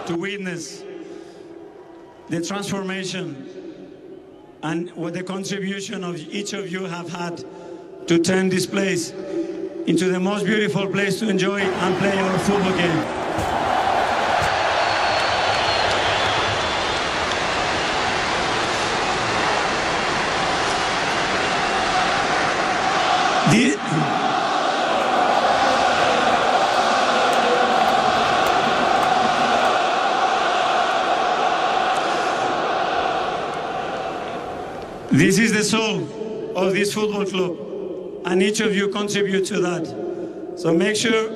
to witness the transformation and what the contribution of each of you have had to turn this place into the most beautiful place to enjoy and play our football game. This is the soul of this football club, and each of you contribute to that. So make sure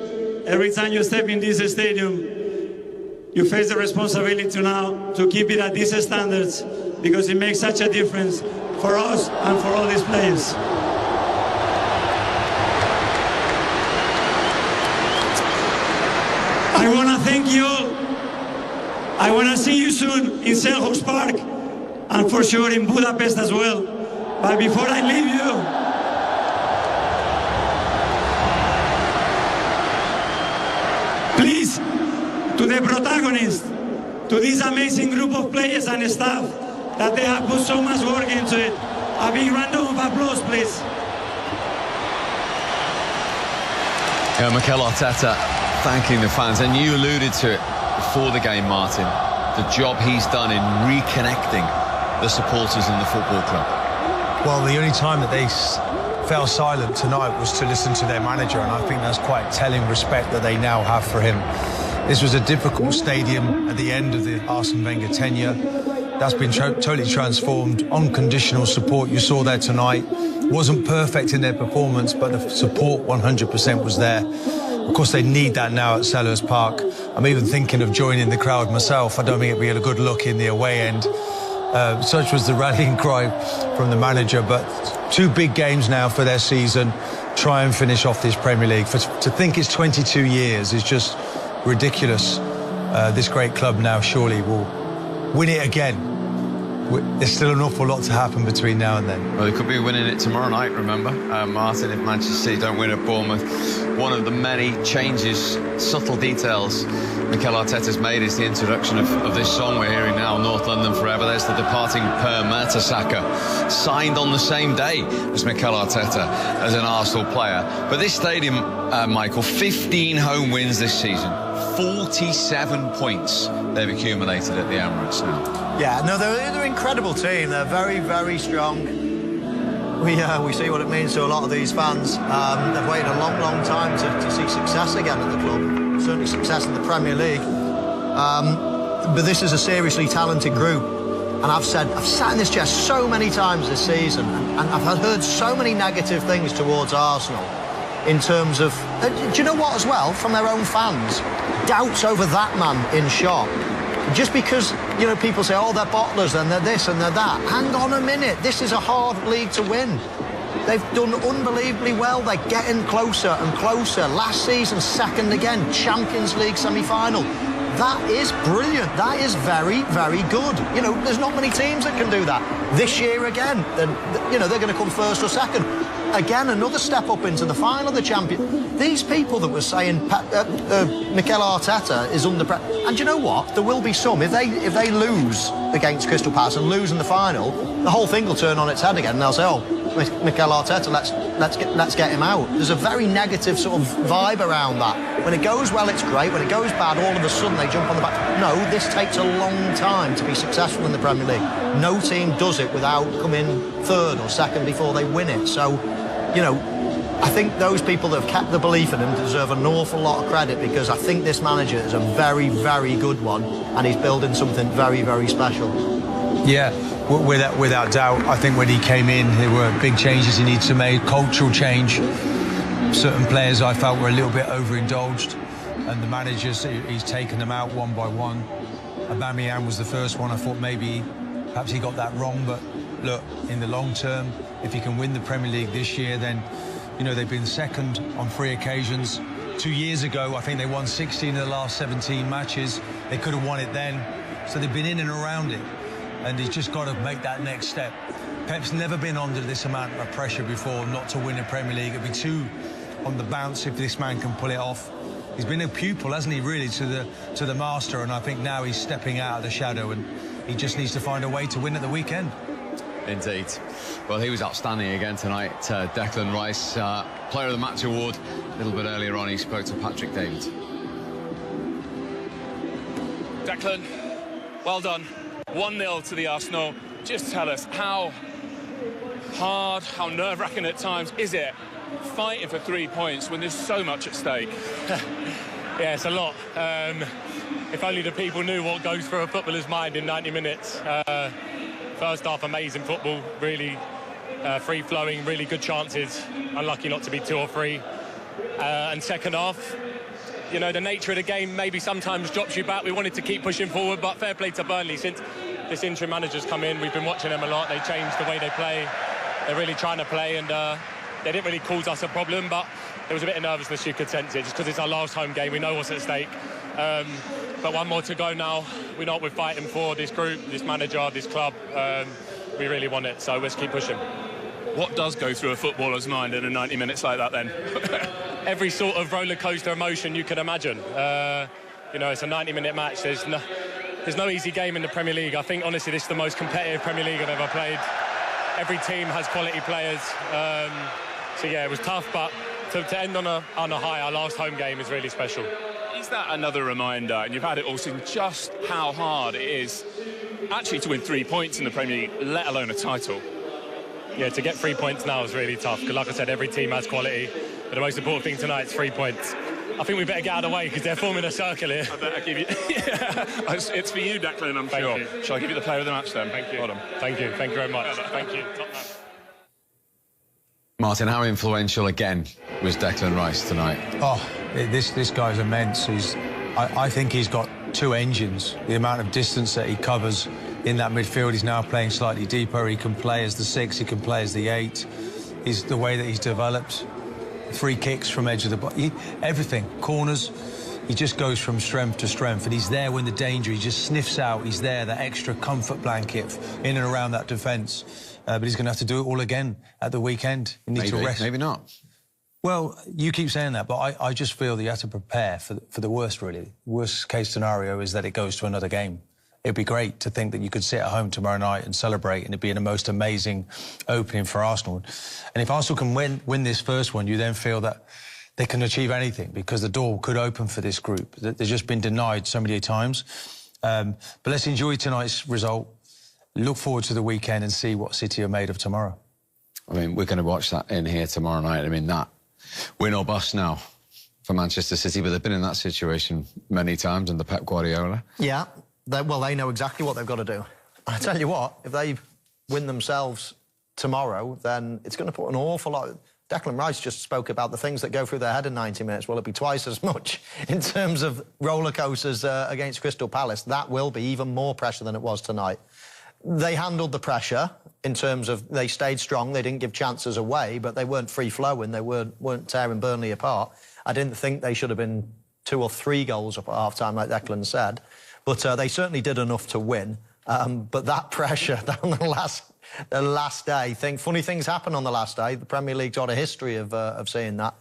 every time you step in this stadium, you face the responsibility now to keep it at these standards, because it makes such a difference for us and for all these players. I want to thank you all. I want to see you soon in Selhurst Park, and for sure in Budapest as well. But before I leave you, please, to the protagonists, to this amazing group of players and staff that they have put so much work into it, a big round of applause, please. Mikel Arteta thanking the fans, and you alluded to it before the game, Martin, the job he's done in reconnecting the supporters in the football club. Well, the only time that they fell silent tonight was to listen to their manager, and I think that's quite telling respect that they now have for him. This was a difficult stadium at the end of the Arsene Wenger tenure. That's been totally transformed. Unconditional support you saw there tonight. Wasn't perfect in their performance, but the support 100% was there. Of course, they need that now at Selhurst Park. I'm even thinking of joining the crowd myself. I don't think it'd be a good look in the away end. Such was the rallying cry from the manager. But 2 big games now for their season. Try and finish off this Premier League. To think it's 22 years is just ridiculous. This great club now surely will win it again. There's still an awful lot to happen between now and then. Well, they could be winning it tomorrow night, remember? Martin, if Manchester City don't win at Bournemouth. One of the many changes, subtle details Mikel Arteta's made is the introduction of this song we're hearing now, North London Forever. There's the departing Per Mertesacker, signed on the same day as Mikel Arteta as an Arsenal player. But this stadium, Michael, 15 home wins this season. 47 points they've accumulated at the Emirates now. Yeah, no, they're an incredible team. They're very, very strong. We see what it means to a lot of these fans. They've waited a long, long time to see success again at the club. Certainly success in the Premier League. But this is a seriously talented group. And I've sat in this chair so many times this season, and I've heard so many negative things towards Arsenal in terms of, do you know what as well, from their own fans? Doubts over that man in shot. Just because, you know, people say, oh, they're bottlers and they're this and they're that. Hang on a minute, this is a hard league to win. They've done unbelievably well. They're getting closer and closer. Last season, second again, Champions League semi-final. That is brilliant. That is very, very good. You know, there's not many teams that can do that. This year again, then, you know, they're going to come first or second. Again, another step up into the final of the champion. These people that were saying Mikel Arteta is under pressure, and you know what? There will be some. If they lose against Crystal Palace and lose in the final, the whole thing will turn on its head again, and they'll say, "Oh, Mikel Arteta, let's get him out." There's a very negative sort of vibe around that. When it goes well, it's great. When it goes bad, all of a sudden they jump on the back. No, this takes a long time to be successful in the Premier League. No team does it without coming third or second before they win it. So, you know, I think those people that have kept the belief in him deserve an awful lot of credit, because I think this manager is a very, very good one, and he's building something very, very special. Yeah, without doubt. I think when he came in, there were big changes he needed to make, cultural change. Certain players I felt were a little bit overindulged, and the managers, he's taken them out one by one. Aubameyang was the first one. I thought perhaps he got that wrong, but look, in the long term, if he can win the Premier League this year, then, you know, they've been second on 3 occasions. 2 years ago, I think they won 16 of the last 17 matches. They could have won it then. So they've been in and around it, and he's just got to make that next step. Pep's never been under this amount of pressure before not to win a Premier League. It'd be too on the bounce if this man can pull it off. He's been a pupil, hasn't he, really, to the master, and I think now he's stepping out of the shadow, and he just needs to find a way to win at the weekend. Indeed. Well, he was outstanding again tonight. Declan Rice, Player of the Match award. A little bit earlier on, he spoke to Patrick David. Declan, well done. 1-0 to the Arsenal. Just tell us how hard, how nerve-wracking at times is it fighting for 3 points when there's so much at stake? Yeah, it's a lot. If only the people knew what goes through a footballer's mind in 90 minutes. First half, amazing football, really free-flowing, really good chances. Unlucky not to be 2 or 3. And second half, you know, the nature of the game maybe sometimes drops you back. We wanted to keep pushing forward, but fair play to Burnley. Since this interim manager's come in, we've been watching them a lot. They changed the way they play. They're really trying to play, and they didn't really cause us a problem, but there was a bit of nervousness, you could sense it, just because it's our last home game. We know what's at stake. But 1 more to go now. We know what we're fighting for, this group, this manager, this club. We really want it, so let's keep pushing. What does go through a footballer's mind in a 90 minutes like that then? Every sort of roller coaster emotion you can imagine. You know, it's a 90-minute match. There's no easy game in the Premier League. I think, honestly, this is the most competitive Premier League I've ever played. Every team has quality players. So, yeah, it was tough, but to end on a high, our last home game is really special. Is that another reminder, and you've had it all seen, just how hard it is actually to win 3 points in the Premier League, let alone a title? Yeah, to get 3 points now is really tough, because like I said, every team has quality, but the most important thing tonight is 3 points. I think we better get out of the way, because they're forming a circle here. I better give you... It's for you, Declan, I'm sure. You. Shall I give you the player of the match then? Thank you. Hold on. Thank you very much. Thank you. Top man. Martin, how influential again was Declan Rice tonight? Oh, this guy's immense. I think he's got 2 engines. The amount of distance that he covers in that midfield, he's now playing slightly deeper. He can play as the 6, he can play as the 8. He's the way that he's developed. Free kicks from edge of the box, everything, corners. He just goes from strength to strength, and he's there when the danger, he just sniffs out. He's there, that extra comfort blanket in and around that defence. But he's going to have to do it all again at the weekend. He needs to rest. Maybe not. Well, you keep saying that, but I just feel that you have to prepare for the worst, really. Worst case scenario is that it goes to another game. It'd be great to think that you could sit at home tomorrow night and celebrate, and it'd be the most amazing opening for Arsenal. And if Arsenal can win this first one, you then feel that they can achieve anything, because the door could open for this group. They've just been denied so many times. But let's enjoy tonight's result, look forward to the weekend and see what City are made of tomorrow. I mean, we're going to watch that in here tomorrow night. I mean, that win or bust now for Manchester City, but they've been in that situation many times under Pep Guardiola. Yeah. Well, they know exactly what they've got to do. I tell you what, if they win themselves tomorrow, then it's going to put an awful lot... Declan Rice just spoke about the things that go through their head in 90 minutes. Well, it'll be twice as much in terms of roller coasters against Crystal Palace. That will be even more pressure than it was tonight. They handled the pressure in terms of they stayed strong. They didn't give chances away, but they weren't free-flowing. They weren't tearing Burnley apart. I didn't think they should have been 2 or 3 goals up at half-time, like Declan said. But they certainly did enough to win. But that pressure on the last day, funny things happen on the last day. The Premier League's got a history of seeing that.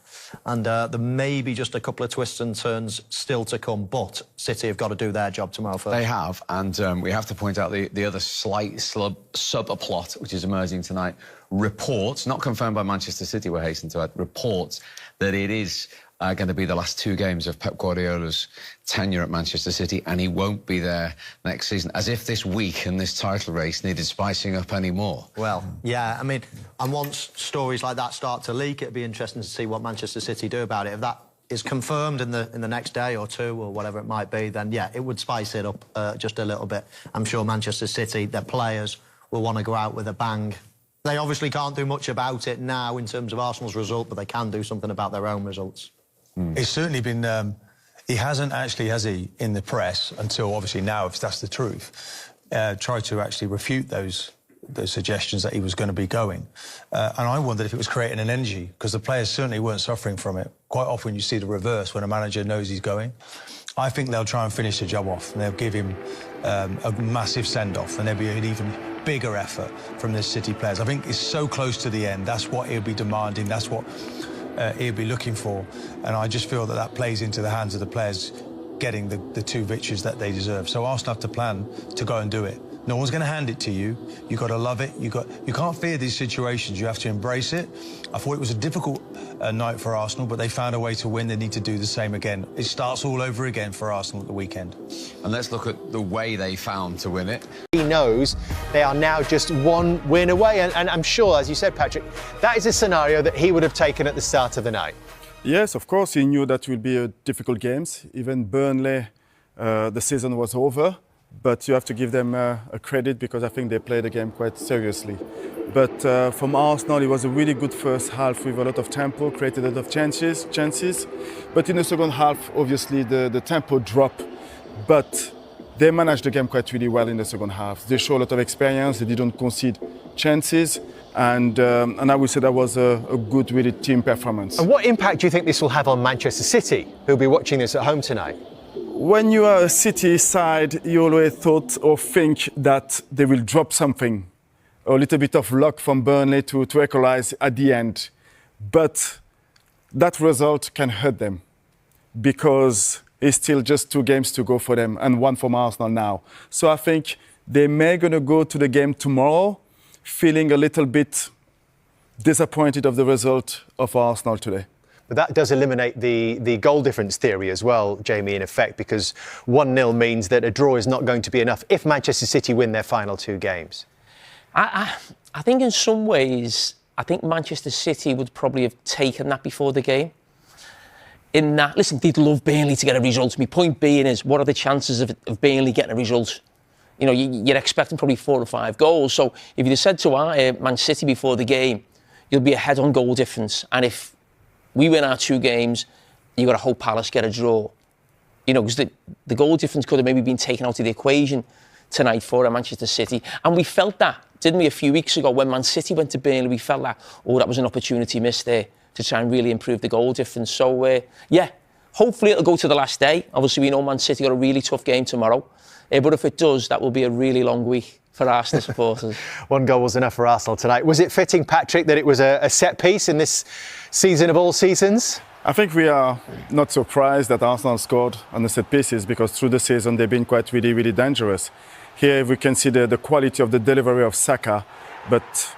And there may be just a couple of twists and turns still to come. But City have got to do their job tomorrow first. They have, and we have to point out the other slight sub-plot, which is emerging tonight. Reports, not confirmed by Manchester City, we're hastening to add, reports that it is going to be the last 2 games of Pep Guardiola's tenure at Manchester City, and he won't be there next season. As if this week and this title race needed spicing up any more. Well, yeah, I mean, and once stories like that start to leak, it'd be interesting to see what Manchester City do about it. If that is confirmed in the next day or 2 or whatever it might be, then, yeah, it would spice it up just a little bit. I'm sure Manchester City, their players, will want to go out with a bang. They obviously can't do much about it now in terms of Arsenal's result, but they can do something about their own results. It's certainly been... he hasn't actually, has he, in the press, until obviously now, if that's the truth, tried to actually refute those suggestions that he was going to be going. And I wondered if it was creating an energy, because the players certainly weren't suffering from it. Quite often you see the reverse when a manager knows he's going. I think they'll try and finish the job off, and they'll give him a massive send-off, and there'll be an even bigger effort from the City players. I think it's so close to the end. That's what he'll be demanding. That's what he'll be looking for. And I just feel that that plays into the hands of the players getting the 2 victories that they deserve. So Arsenal have to plan to go and do it. No one's going to hand it to you. You've got to love it. You can't fear these situations. You have to embrace it. I thought it was a difficult night for Arsenal, but they found a way to win. They need to do the same again. It starts all over again for Arsenal at the weekend. And let's look at the way they found to win it. He knows they are now just 1 win away. And I'm sure, as you said, Patrick, that is a scenario that he would have taken at the start of the night. Yes, of course, he knew that will be a difficult games. Even Burnley, the season was over. But you have to give them a credit because I think they played the game quite seriously. But from Arsenal, it was a really good first half with a lot of tempo, created a lot of chances. But in the second half, obviously, the tempo dropped. But they managed the game quite really well in the second half. They show a lot of experience. They didn't concede chances. And I would say that was a good, really team performance. And what impact do you think this will have on Manchester City, who'll be watching this at home tonight? When you are a City side, you always thought or think that they will drop something, a little bit of luck from Burnley to equalize at the end. But that result can hurt them because it's still just 2 games to go for them and 1 from Arsenal now. So I think they may going to go to the game tomorrow feeling a little bit disappointed of the result of Arsenal today. But that does eliminate the goal difference theory as well, Jamie, in effect, because 1-0 means that a draw is not going to be enough if Manchester City win their final 2 games. I think in some ways, I think Manchester City would probably have taken that before the game. In that, listen, they'd love Burnley to get a result. My point being is, what are the chances of Burnley getting a result? You know, you're expecting probably 4 or 5 goals. So if you'd have said to Man City before the game, you'll be ahead on goal difference. And if we win our 2 games, you've got to hope Palace get a draw. You know, because the goal difference could have maybe been taken out of the equation tonight for Manchester City. And we felt that, didn't we, a few weeks ago when Man City went to Burnley, we felt that, that was an opportunity missed there to try and really improve the goal difference. So, yeah, hopefully it'll go to the last day. Obviously, we know Man City got a really tough game tomorrow. But if it does, that will be a really long week for Arsenal supporters. 1 goal was enough for Arsenal tonight. Was it fitting, Patrick, that it was a set piece in this season of all seasons? I think we are not surprised that Arsenal scored on the set pieces because through the season they've been quite really, really dangerous. Here we can see the quality of the delivery of Saka, but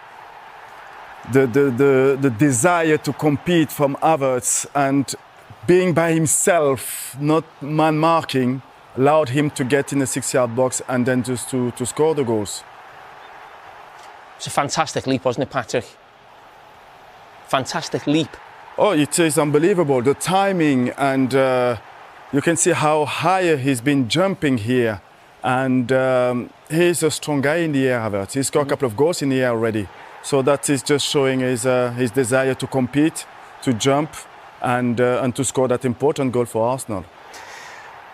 the desire to compete from Havertz and being by himself, not man marking, allowed him to get in the 6-yard box and then just to score the goals. It's a fantastic leap, wasn't it, Patrick? Fantastic leap. Oh, it is unbelievable. The timing and you can see how higher he's been jumping here. And he's a strong guy in the air, Havertz. He's scored a couple of goals in the air already. So that is just showing his desire to compete, to jump and to score that important goal for Arsenal.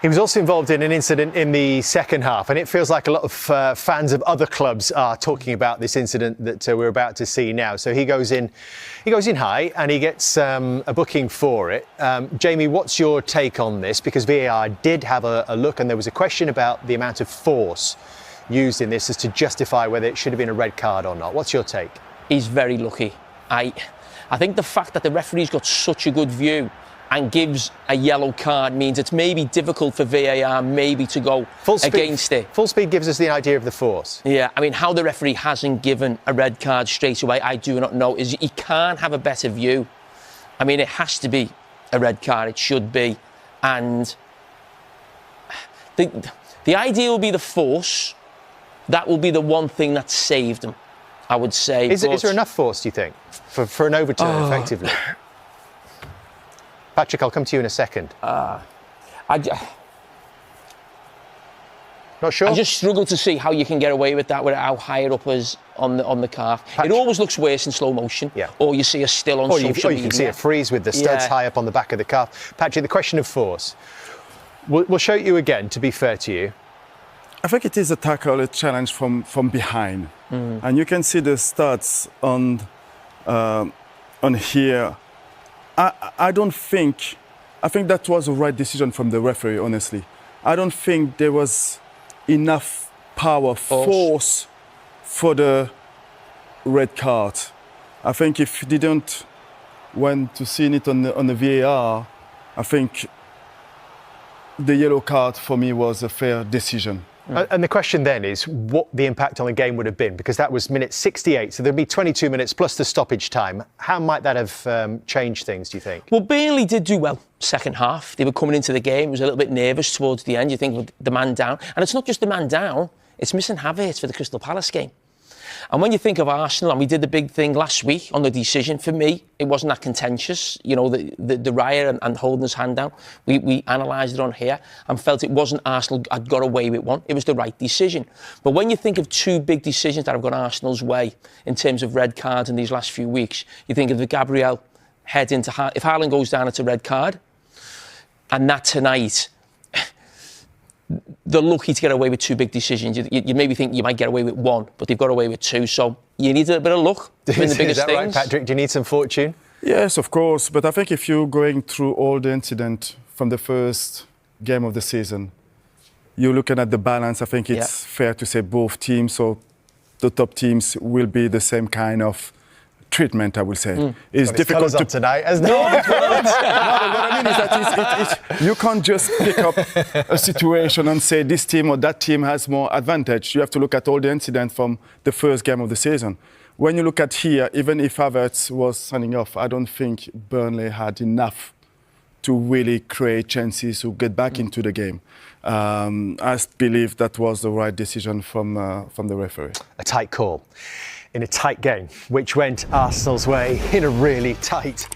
He was also involved in an incident in the second half, and it feels like a lot of fans of other clubs are talking about this incident that we're about to see now. So he goes in high, and he gets a booking for it. Jamie, what's your take on this? Because VAR did have a look, and there was a question about the amount of force used in this as to justify whether it should have been a red card or not. What's your take? He's very lucky. I think the fact that the referee's got such a good view and gives a yellow card means it's maybe difficult for VAR maybe to go against it. Full speed gives us the idea of the force. Yeah, I mean, how the referee hasn't given a red card straight away, I do not know. He can't have a better view. I mean, it has to be a red card. It should be. And the idea will be the force. That will be the one thing that saved him, I would say. Is there enough force, do you think, for an overturn effectively? Patrick, I'll come to you in a second. Not sure? I just struggle to see how you can get away with that, with how high it up is on the calf. Patrick, it always looks worse in slow motion. Yeah. Or you see a still on social media. Or you can see a freeze with the studs high up on the back of the calf. Patrick, the question of force. We'll show it you again, to be fair to you. I think it is a tackle, a challenge from behind. And you can see the studs on here. I think that was the right decision from the referee, honestly. I don't think there was enough power, force for the red card. I think if he didn't when to seeing it on the VAR, I think the yellow card for me was a fair decision. And the question then is what the impact on the game would have been, because that was minute 68, so there'd be 22 minutes plus the stoppage time. How might that have changed things, do you think? Well, Burnley did do well second half. They were coming into the game, it was a little bit nervous towards the end. You think, well, the man down. And it's not just the man down, it's missing Havertz for the Crystal Palace game. And when you think of Arsenal, and we did the big thing last week on the decision, for me, it wasn't that contentious. You know, the Raya and holding his hand down. We analysed it on here and felt it wasn't Arsenal had got away with one. It was the right decision. But when you think of two big decisions that have gone Arsenal's way in terms of red cards in these last few weeks, you think of the Gabriel head into Haaland. If Haaland goes down, it's a red card. And that tonight, they're lucky to get away with two big decisions. You maybe think you might get away with one, but they've got away with two. So you need a bit of luck to win the biggest things. Is that right, Patrick? Do you need some fortune? Yes, of course. But I think if you're going through all the incident from the first game of the season, you're looking at the balance. I think it's fair to say both teams, or the top teams, will be the same kind of treatment, I will say. It's difficult to tonight, as no. What I mean is that you can't just pick up a situation and say this team or that team has more advantage. You have to look at all the incidents from the first game of the season. When you look at here, even if Havertz was signing off, I don't think Burnley had enough to really create chances to get back into the game. I believe that was the right decision from the referee. A tight call in a tight game, which went Arsenal's way in a really tight